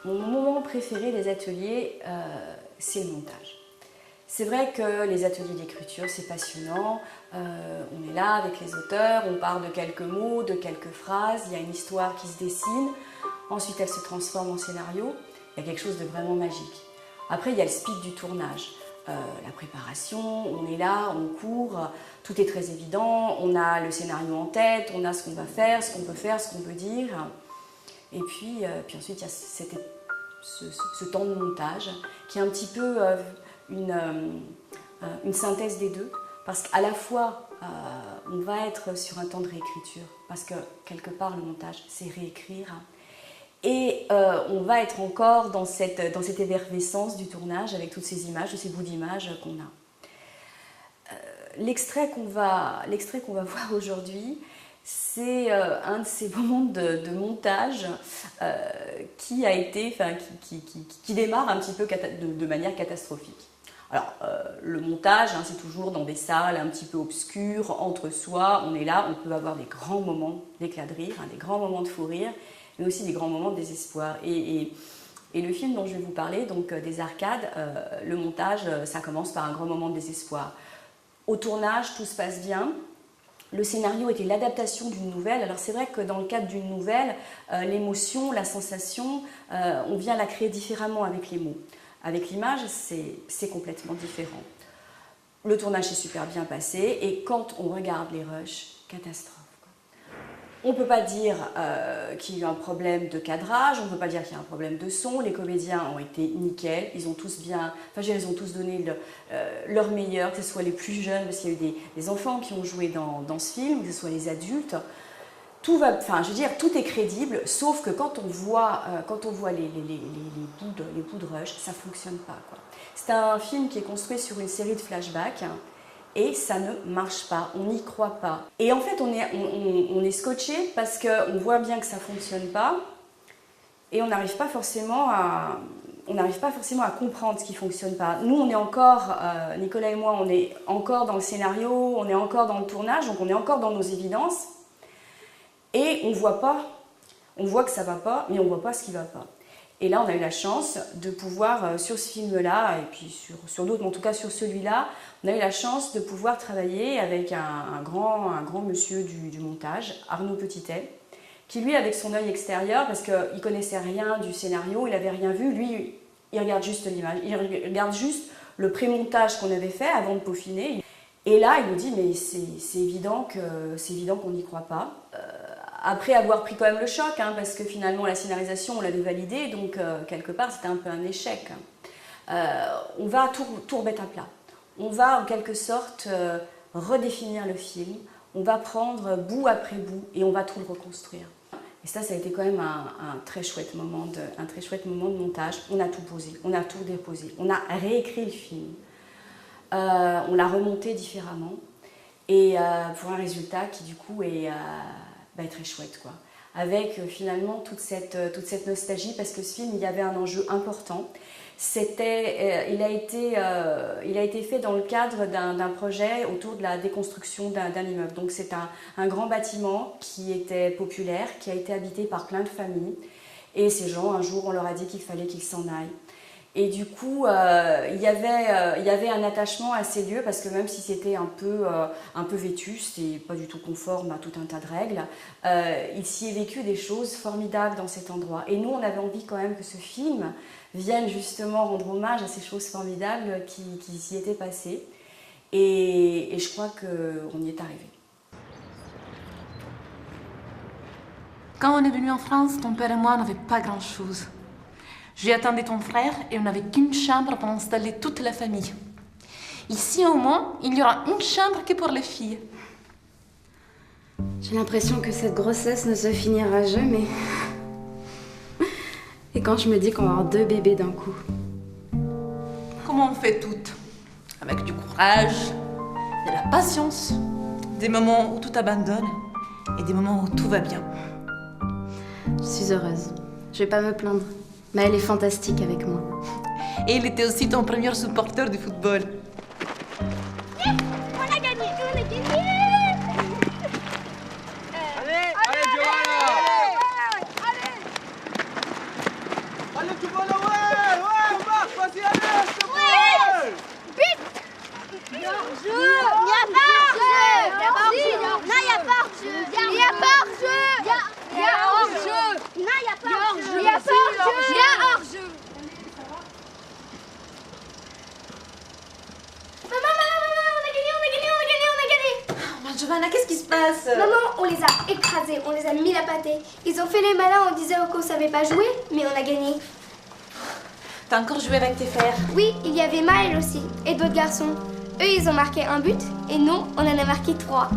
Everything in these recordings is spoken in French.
Mon moment préféré des ateliers, c'est le montage. C'est vrai que les ateliers d'écriture, c'est passionnant. On est là avec les auteurs, on part de quelques mots, de quelques phrases, il y a une histoire qui se dessine. Ensuite, elle se transforme en scénario. Il y a quelque chose de vraiment magique. Après, il y a le speed du tournage. La préparation, on est là, on court, tout est très évident. On a le scénario en tête, on a ce qu'on va faire, ce qu'on peut faire, ce qu'on peut dire. Et puis ensuite, il y a ce temps de montage qui est un petit peu une synthèse des deux. Parce qu'à la fois, on va être sur un temps de réécriture, parce que quelque part, le montage, c'est réécrire. Et on va être encore dans cette effervescence du tournage, avec toutes ces images, ces bouts d'images qu'on a. L'extrait qu'on va voir aujourd'hui, c'est un de ces moments de montage qui démarre un petit peu de manière catastrophique. Alors, le montage, hein, c'est toujours dans des salles un petit peu obscures, entre soi, on est là, on peut avoir des grands moments d'éclat de rire, hein, des grands moments de fou rire, mais aussi des grands moments de désespoir. Et le film dont je vais vous parler, donc des arcades, le montage, ça commence par un grand moment de désespoir. Au tournage, tout se passe bien. Le scénario était l'adaptation d'une nouvelle. Alors c'est vrai que dans le cadre d'une nouvelle, l'émotion, la sensation, on vient la créer différemment avec les mots. Avec l'image, c'est complètement différent. Le tournage s'est super bien passé et quand on regarde les rushs, catastrophe. On ne peut pas dire qu'il y a eu un problème de cadrage, on ne peut pas dire qu'il y a un problème de son. Les comédiens ont été nickel, ils ont tous donné leur meilleur, que ce soit les plus jeunes, parce qu'il y a eu des enfants qui ont joué dans ce film, que ce soit les adultes. Tout est crédible, sauf que quand on voit les bouts de rush, ça ne fonctionne pas, quoi. C'est un film qui est construit sur une série de flashbacks. Et ça ne marche pas, on n'y croit pas. Et en fait, on est scotché parce qu'on voit bien que ça ne fonctionne pas et on n'arrive pas forcément à comprendre ce qui ne fonctionne pas. Nous, on est encore, Nicolas et moi, on est encore dans le scénario, on est encore dans le tournage, donc on est encore dans nos évidences et on voit que ça ne va pas, mais on ne voit pas ce qui ne va pas. Et là, on a eu la chance de pouvoir, sur ce film-là, et puis sur d'autres, mais en tout cas sur celui-là, on a eu la chance de pouvoir travailler avec un grand monsieur du montage, Arnaud Petitet, qui lui, avec son œil extérieur, parce qu'il ne connaissait rien du scénario, il n'avait rien vu, lui, il regarde juste l'image, il regarde juste le pré-montage qu'on avait fait avant de peaufiner. Et là, il nous dit, mais c'est évident qu'on n'y croit pas. Après avoir pris quand même le choc, hein, parce que finalement la scénarisation on l'avait validée, donc quelque part c'était un peu un échec. On va tout remettre à plat. On va en quelque sorte redéfinir le film, on va prendre bout après bout et on va tout le reconstruire. Et ça a été quand même un très chouette moment de montage. On a tout posé, on a tout déposé, on a réécrit le film, on l'a remonté différemment et pour un résultat qui du coup est très chouette, quoi. Avec finalement toute cette nostalgie, parce que ce film, il y avait un enjeu important. Il a été fait dans le cadre d'un projet autour de la déconstruction d'un immeuble. Donc c'est un grand bâtiment qui était populaire, qui a été habité par plein de familles. Et ces gens, un jour, on leur a dit qu'il fallait qu'ils s'en aillent. Et du coup, il y avait un attachement à ces lieux parce que même si c'était un peu vétuste et pas du tout conforme à tout un tas de règles, il s'y est vécu des choses formidables dans cet endroit. Et nous, on avait envie quand même que ce film vienne justement rendre hommage à ces choses formidables qui s'y étaient passées. Et je crois qu'on y est arrivé. Quand on est venu en France, ton père et moi n'avaient pas grand-chose. J'ai attendu ton frère et on n'avait qu'une chambre pour installer toute la famille. Ici, au moins, il y aura une chambre que pour les filles. J'ai l'impression que cette grossesse ne se finira jamais. Et quand je me dis qu'on va avoir 2 bébés d'un coup. Comment on fait toutes? Avec du courage, de la patience, des moments où tout abandonne et des moments où tout va bien. Je suis heureuse. Je vais pas me plaindre. Maëlle est fantastique avec moi. Et il était aussi ton premier supporter du football. Yes, on a gagné, on a gagné. Allez, Giovanna. Allez. Allez, Johanna, qu'est-ce qui se passe? Maman, on les a écrasés, on les a mis la pâtée. Ils ont fait les malins en disant qu'on savait pas jouer, mais on a gagné. T'as encore joué avec tes frères? Oui, il y avait Maël aussi, et d'autres garçons. Eux, ils ont marqué un but, et nous, on en a marqué 3.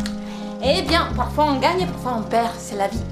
Eh bien, parfois on gagne, parfois on perd, c'est la vie.